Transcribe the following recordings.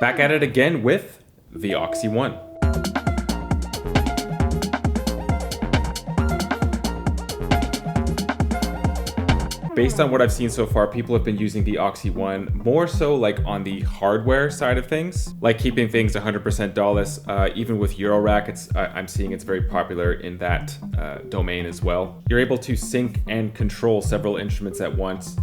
Back at it again with the Oxi One. Based on what I've seen so far, people have been using the Oxi One more so like on the hardware side of things, like keeping things 100% DAW-less. Even with Eurorack, I'm seeing it's very popular in that domain as well. You're able to sync and control several instruments at once.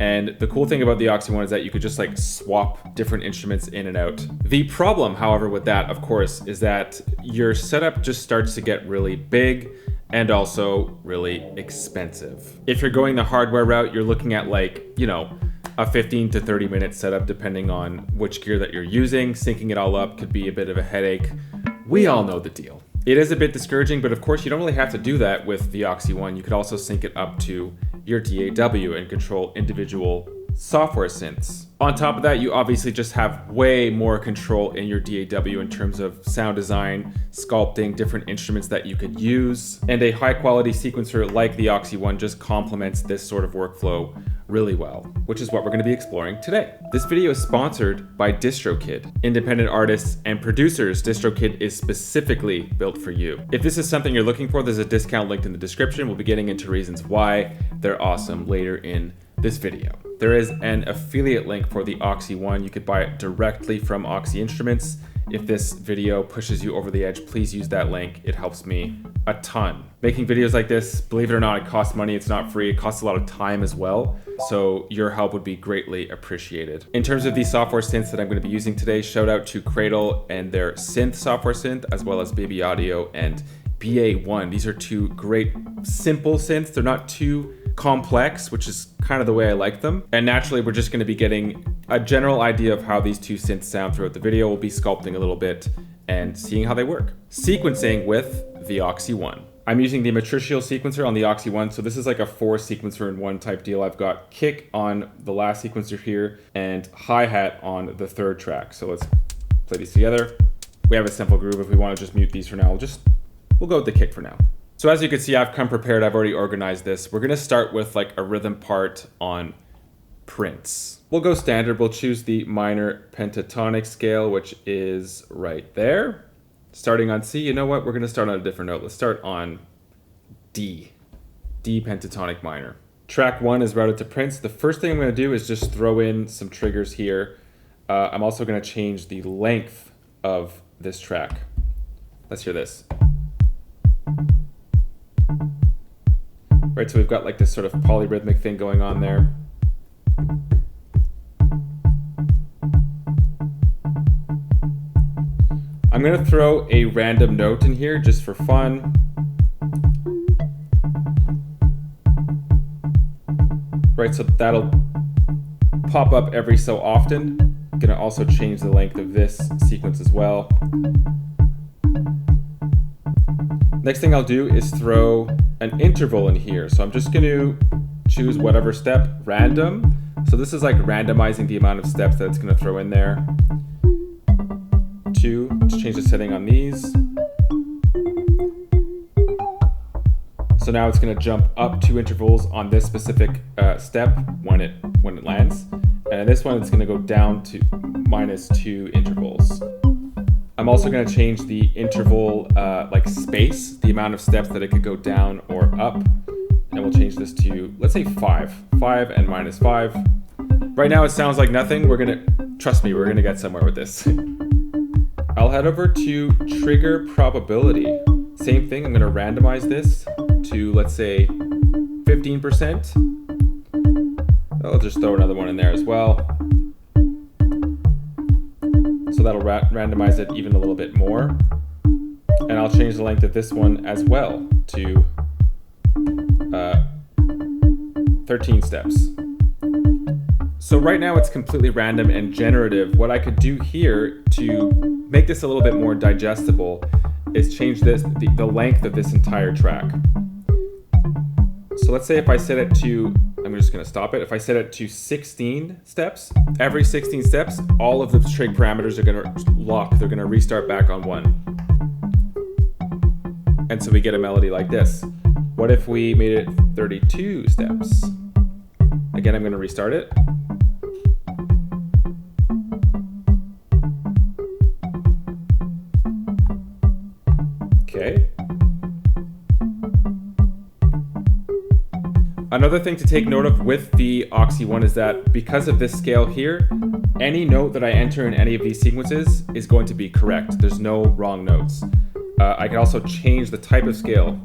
And the cool thing about the Oxi One is that you could just like swap different instruments in and out. The problem, however, with that, of course, is that your setup just starts to get really big and also really expensive. If you're going the hardware route, you're looking at like, you know, a 15 to 30 minute setup depending on which gear that you're using. Syncing it all up could be a bit of a headache. We all know the deal. It is a bit discouraging, but of course you don't really have to do that with the Oxi One. You could also sync it up to your DAW and control individual software synths. On top of that, you obviously just have way more control in your DAW in terms of sound design, sculpting, different instruments that you could use, and a high quality sequencer like the Oxi One just complements this sort of workflow really well, which is what we're going to be exploring today. This video is sponsored by DistroKid. Independent artists and producers, DistroKid is specifically built for you. If this is something you're looking for, there's a discount linked in the description. We'll be getting into reasons why they're awesome later in this video. There is an affiliate link for the Oxi One. You could buy it directly from Oxi Instruments. If this video pushes you over the edge, please use that link. It helps me a ton. Making videos like this, believe it or not, it costs money. It's not free. It costs a lot of time as well. So your help would be greatly appreciated. In terms of the software synths that I'm going to be using today, shout out to Cradle and their synth software synth, as well as Baby Audio and BA1. These are two great simple synths. They're not too complex, which is kind of the way I like them. And naturally, we're just going to be getting a general idea of how these two synths sound throughout the video. We'll be sculpting a little bit and seeing how they work. Sequencing with the Oxi One. I'm using the matricial sequencer on the Oxi One, so this is like a 4 sequencer in 1 type deal. I've got kick on the last sequencer here and hi-hat on the 3rd track. So let's play these together. We have a simple groove. If we want to just mute these for now, we'll go with the kick for now. So as you can see, I've come prepared. I've already organized this. We're going to start with like a rhythm part on Prince. We'll go standard. We'll choose the minor pentatonic scale, which is right there. Starting on C. You know what? We're going to start on a different note. Let's start on D. D pentatonic minor. Track 1 is routed to Prince. The first thing I'm going to do is just throw in some triggers here. I'm also going to change the length of this track. Let's hear this. Right, so we've got like this sort of polyrhythmic thing going on there. I'm going to throw a random note in here just for fun. Right, so that'll pop up every so often. I'm going to also change the length of this sequence as well. Next thing I'll do is throw an interval in here. So I'm just going to choose whatever step, random. So this is like randomizing the amount of steps that it's going to throw in there. 2, to change the setting on these. So now it's going to jump up 2 intervals on this specific step when it lands. And this one it's going to go down to -2 intervals. I'm also going to change the interval like space, the amount of steps that it could go down or up. And we'll change this to, let's say 5. 5 and -5. Right now it sounds like nothing. Trust me, we're going to get somewhere with this. I'll head over to trigger probability. Same thing, I'm going to randomize this to, let's say, 15%. I'll just throw another one in there as well. So that'll randomize it even a little bit more. And I'll change the length of this one as well to 13 steps. So right now it's completely random and generative. What I could do here to make this a little bit more digestible is change the length of this entire track. So let's say if I set it to, I'm just going to stop it. If I set it to 16 steps, every 16 steps, all of the trig parameters are going to lock. They're going to restart back on 1. And so we get a melody like this. What if we made it 32 steps? Again, I'm going to restart it. Okay. Another thing to take note of with the Oxi One is that because of this scale here, any note that I enter in any of these sequences is going to be correct. There's no wrong notes. I can also change the type of scale.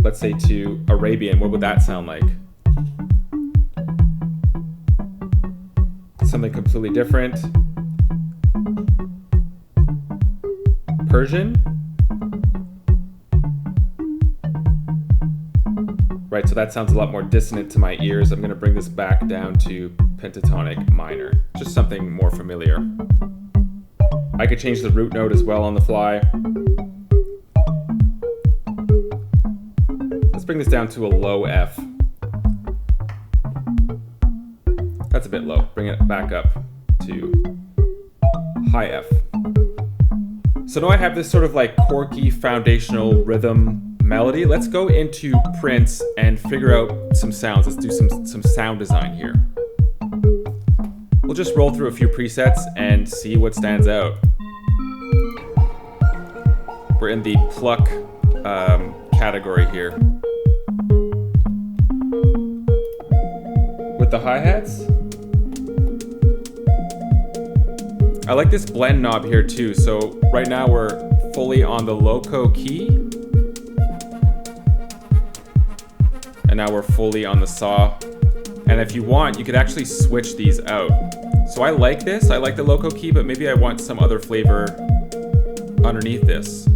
Let's say to Arabian. What would that sound like? Something completely different. Persian. Right, so that sounds a lot more dissonant to my ears. I'm going to bring this back down to pentatonic minor. Just something more familiar. I could change the root note as well on the fly. Let's bring this down to a low F. That's a bit low. Bring it back up to high F. So now I have this sort of like quirky foundational rhythm melody. Let's go into Prince and figure out some sounds. Let's do some sound design here. We'll just roll through a few presets and see what stands out. We're in the pluck category here. With the hi-hats, I like this blend knob here too. So right now we're fully on the loco key. And now we're fully on the saw. And if you want, you could actually switch these out. So I like this, I like the loco key, but maybe I want some other flavor underneath this.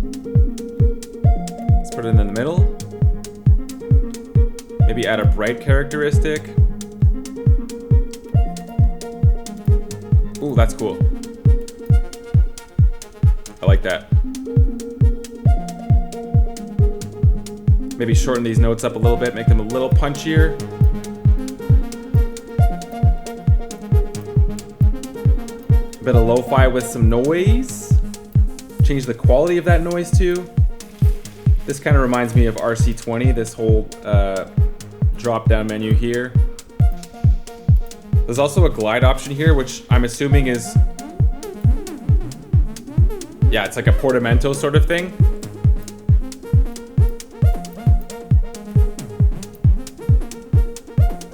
Let's put it in the middle. Maybe add a bright characteristic. Ooh, that's cool. I like that. Maybe shorten these notes up a little bit, make them a little punchier. A bit of lo-fi with some noise. Change the quality of that noise too. This kind of reminds me of RC20, this whole drop-down menu here. There's also a glide option here, which I'm assuming is, yeah, it's like a portamento sort of thing.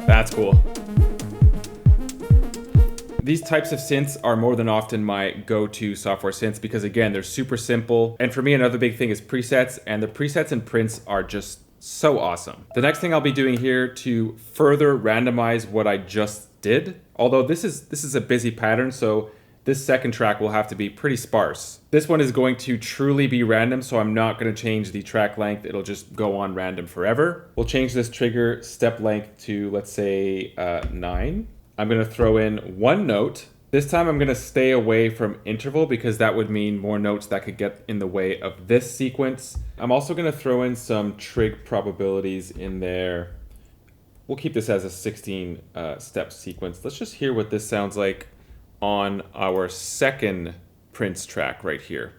That's cool. These types of synths are more than often my go-to software synths because again, they're super simple. And for me, another big thing is presets, and the presets in Prince are just so awesome. The next thing I'll be doing here to further randomize what I just did, although this is a busy pattern, so this second track will have to be pretty sparse. This one is going to truly be random, so I'm not going to change the track length. It'll just go on random forever. We'll change this trigger step length to, let's say, 9. I'm going to throw in one note. This time I'm going to stay away from interval because that would mean more notes that could get in the way of this sequence. I'm also going to throw in some trig probabilities in there. We'll keep this as a 16 step sequence. Let's just hear what this sounds like on our second Prince track right here.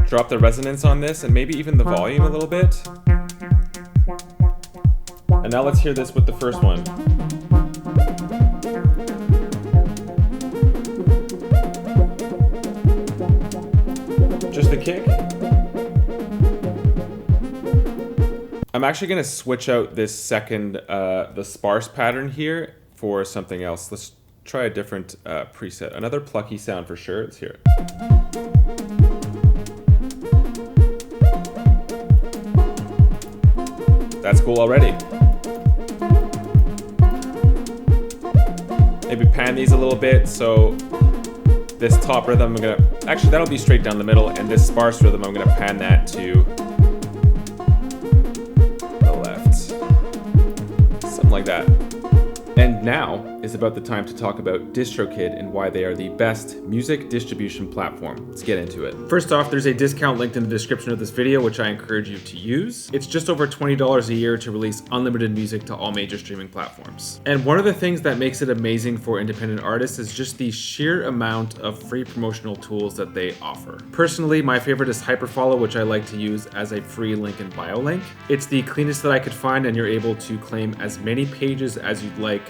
Drop the resonance on this and maybe even the volume a little bit. And now let's hear this with the first one. Just the kick. I'm actually going to switch out this second, the sparse pattern here for something else. Let's try a different preset. Another plucky sound for sure. Let's hear it. That's cool already. Maybe pan these a little bit. So this top rhythm, I'm gonna, actually that'll be straight down the middle, and this sparse rhythm, I'm gonna pan that to the left. Something like that. And now is about the time to talk about DistroKid and why they are the best music distribution platform. Let's get into it. First off, there's a discount linked in the description of this video, which I encourage you to use. It's just over $20 a year to release unlimited music to all major streaming platforms. And one of the things that makes it amazing for independent artists is just the sheer amount of free promotional tools that they offer. Personally, my favorite is Hyperfollow, which I like to use as a free link in bio link. It's the cleanest that I could find, and you're able to claim as many pages as you'd like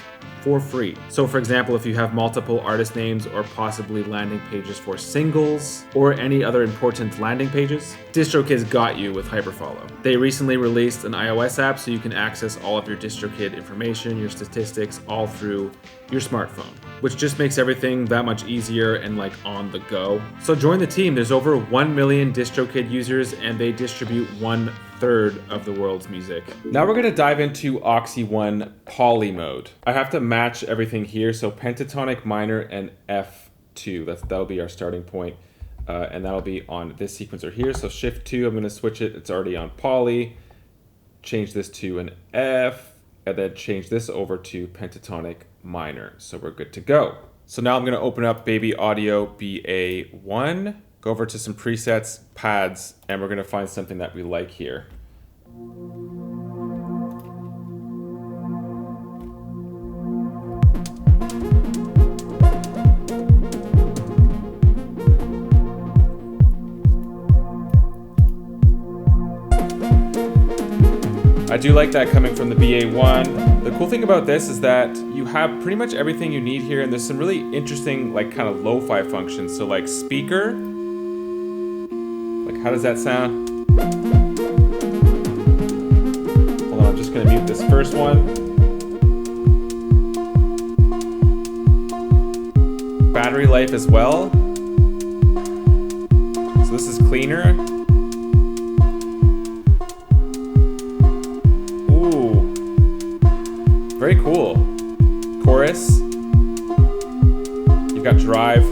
for free. So for example, if you have multiple artist names or possibly landing pages for singles or any other important landing pages, DistroKid's got you with Hyperfollow. They recently released an iOS app so you can access all of your DistroKid information, your statistics, all through your smartphone, which just makes everything that much easier and like on the go. So join the team. There's over 1 million DistroKid users and they distribute 1/3 of the world's music. Now we're gonna dive into Oxi One poly mode. I have to match everything here. So pentatonic minor and F2, that'll be our starting point. And that'll be on this sequencer here. So shift 2, I'm gonna switch it. It's already on poly. Change this to an F, and then change this over to pentatonic minor. So we're good to go. So now I'm gonna open up Baby Audio BA1, go over to some presets, pads, and we're gonna find something that we like here. I do like that coming from the BA1. The cool thing about this is that you have pretty much everything you need here, and there's some really interesting like kind of lo-fi functions. So like speaker, like how does that sound? Hold on, I'm just gonna mute this first one. Battery life as well. So this is cleaner. Very cool. Chorus. You've got drive.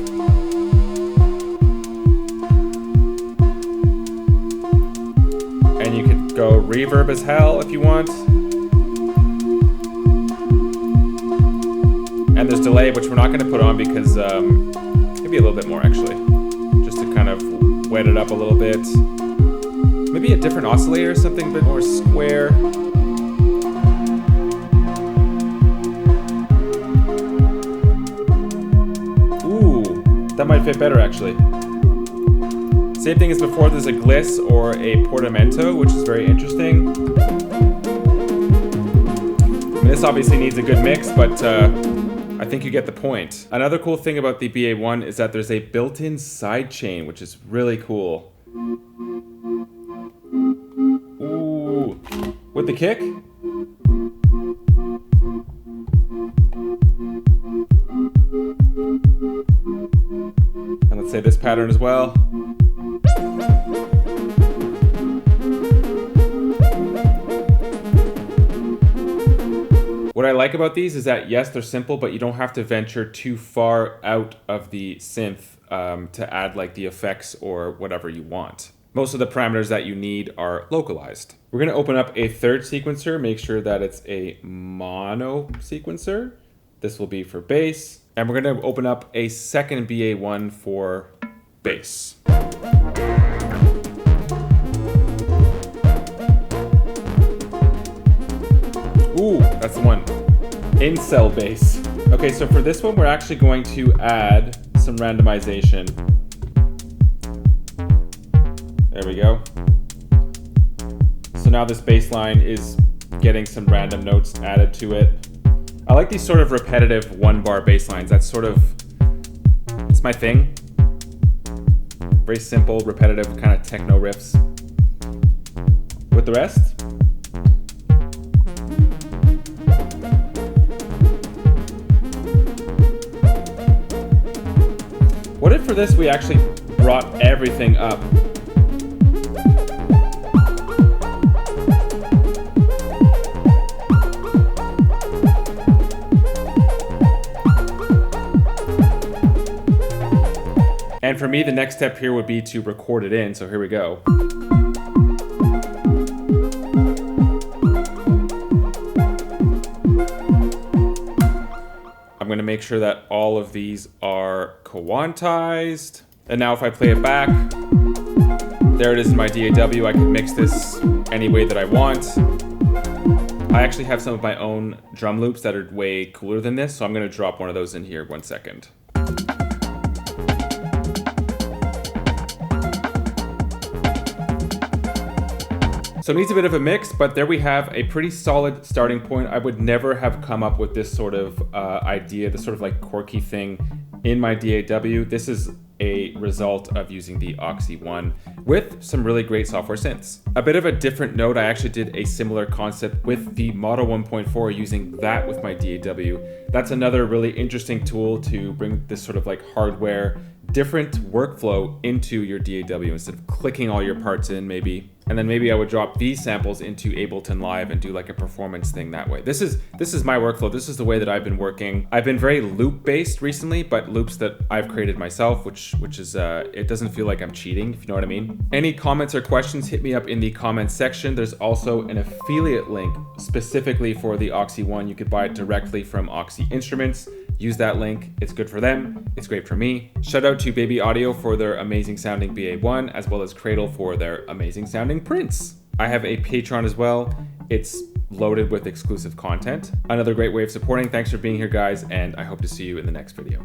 And you could go reverb as hell if you want. And there's delay, which we're not going to put on because maybe a little bit more actually. Just to kind of wet it up a little bit. Maybe a different oscillator, something a bit more square. That might fit better actually. Same thing as before, there's a gliss or a portamento, which is very interesting. And this obviously needs a good mix, but I think you get the point. Another cool thing about the BA1 is that there's a built-in sidechain, which is really cool. Ooh, with the kick? And let's say this pattern as well. What I like about these is that yes, they're simple, but you don't have to venture too far out of the synth to add like the effects or whatever you want. Most of the parameters that you need are localized. We're gonna open up a third sequencer, make sure that it's a mono sequencer. This will be for bass. And we're gonna open up a second BA1 for bass. Ooh, that's the one. Incel bass. Okay, so for this one, we're actually going to add some randomization. There we go. So now this bass line is getting some random notes added to it. I like these sort of repetitive one-bar bass lines. That's sort of, it's my thing. Very simple, repetitive, kind of techno riffs. With the rest. What if for this we actually brought everything up? And for me, the next step here would be to record it in, so here we go. I'm gonna make sure that all of these are quantized. And now if I play it back, there it is in my DAW. I can mix this any way that I want. I actually have some of my own drum loops that are way cooler than this, so I'm gonna drop one of those in here 1 second. So it needs a bit of a mix, but there we have a pretty solid starting point. I would never have come up with this sort of idea, this sort of like quirky thing in my DAW. This is a result of using the Oxi One with some really great software synths. A bit of a different note, I actually did a similar concept with the Model 1.4 using that with my DAW. That's another really interesting tool to bring this sort of like hardware different workflow into your DAW instead of clicking all your parts in maybe. And then maybe I would drop these samples into Ableton Live and do like a performance thing that way. This is my workflow. This is the way that I've been working. I've been very loop based recently, but loops that I've created myself, which is, it doesn't feel like I'm cheating, if you know what I mean. Any comments or questions, hit me up in the comments section. There's also an affiliate link specifically for the Oxi One. You could buy it directly from Oxi Instruments. Use that link. It's good for them. It's great for me. Shout out to Baby Audio for their amazing sounding BA1, as well as Cradle for their amazing sounding prints. I have a Patreon as well. It's loaded with exclusive content. Another great way of supporting. Thanks for being here, guys, and I hope to see you in the next video.